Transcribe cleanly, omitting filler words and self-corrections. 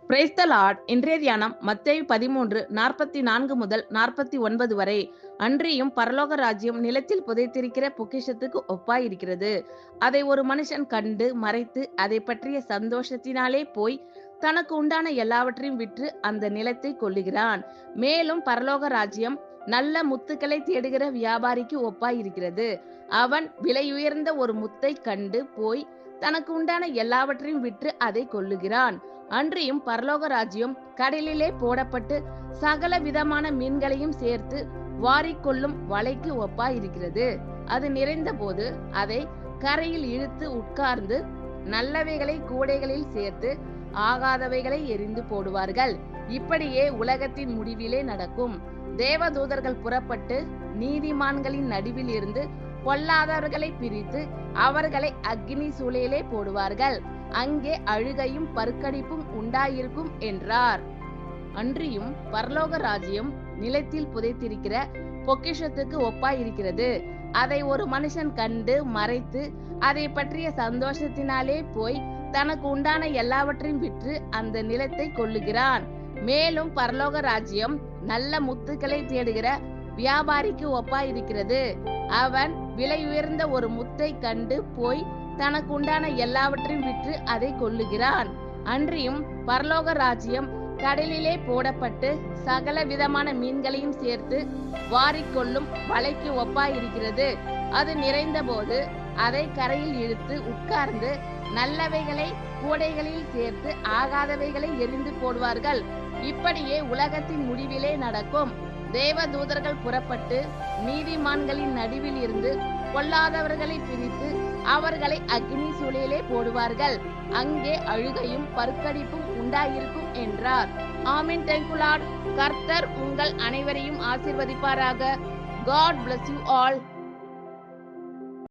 Praise the Lord. இன்றைய தியானம் மத்தேயு 13:44 முதல் 49 வரை. அன்றியும் பரலோக ராஜ்யம் நிலத்தில் புதைத்திருக்கிற பொக்கிஷத்துக்கு ஒப்பாயிருக்கிறது. அதை ஒரு மனுஷன் கண்டு மறைத்து அதை பற்றிய சந்தோஷத்தினாலே போய் தனக்கு உண்டான எல்லாவற்றையும் விற்று அந்த நிலத்தை கொள்ளுகிறான். மேலும் பரலோக ராஜ்யம் நல்ல முத்துக்களை தேடுகிற வியாபாரிக்கு ஒப்பாயிருக்கிறது. அவன் விலையுயர்ந்த ஒரு முத்தை கண்டு போய் தனக்கு உண்டான எல்லாவற்றையும் விற்று அதை கொள்ளுகிறான். அன்றியும் பரலோக ராஜ்யம் கடலிலே போடப்பட்டு சகல விதமான மீன்களையும் சேர்த்து வாரிக்கொள்ளும் வலைக்கு ஒப்பாயிருக்கிறது. அது நிறைந்த போது அதை கரையில் இழுத்து உட்கார்ந்து நல்லவைகளை கூடைகளில் சேர்த்து ஆகாதவைகளை எரிந்து போடுவார்கள். இப்படியே உலகத்தின் முடிவிலே நடக்கும். தேவதூதர்கள் புறப்பட்டு நீதிமான்களின் நடுவில் இருந்து பொல்லாதவர்களை பிரித்து அவர்களை அக்கினி சூளையிலே போடுவார்கள். அங்கே அழுகையும் பற்கடிப்பும் உண்டாயிருக்கும் என்றார். அன்றியும் பரலோக ராஜ்யம் நிலத்தில் புதைத்திருக்கிற பொக்கிஷத்துக்கு ஒப்பாயிருக்கிறது. அதை ஒரு மனுஷன் கண்டு மறைத்து அதை பற்றிய சந்தோஷத்தினாலே போய் தனக்கு உண்டான எல்லாவற்றையும் விற்று அந்த நிலத்தை கொள்ளுகிறான். மேலும் பரலோக ராஜ்யம் நல்ல முத்துக்களை தேடுகிற வியாபாரிக்கு ஒப்பாயிருக்கிறது. அவன் விலை உயர்ந்த ஒரு முத்தை கண்டு போய் தனக்கு உண்டான எல்லாவற்றையும் விற்று அதை கொள்ளுகிறான். அன்றியும் பரலோக ராஜ்யம் கடலிலே போடப்பட்டு சகல விதமான மீன்களையும் சேர்த்து வாரிக்கொள்ளும் வலைக்கு ஒப்பாயிருக்கிறது. அது நிறைந்த போது அதை கரையில் இழுத்து உட்கார்ந்து நல்லவைகளை கூடைகளில் சேர்த்து ஆகாதவைகளை எரிந்து போடுவார்கள். இப்படியே உலகத்தின் முடிவிலே நடக்கும். தேவதூதர்கள் புறப்பட்டு நீதிமான்களின் நடுவில் இருந்து பொல்லாதவர்களை பிரித்து அவர்களை அக்னி சூளையிலே போடுவார்கள். அங்கே அழுகையும் பற்கடிப்பும் உண்டாயிருக்கும் என்றார். ஆமென். Thank you Lord. கர்த்தர் உங்கள் அனைவரையும் ஆசீர்வதிப்பாராக. God bless you all.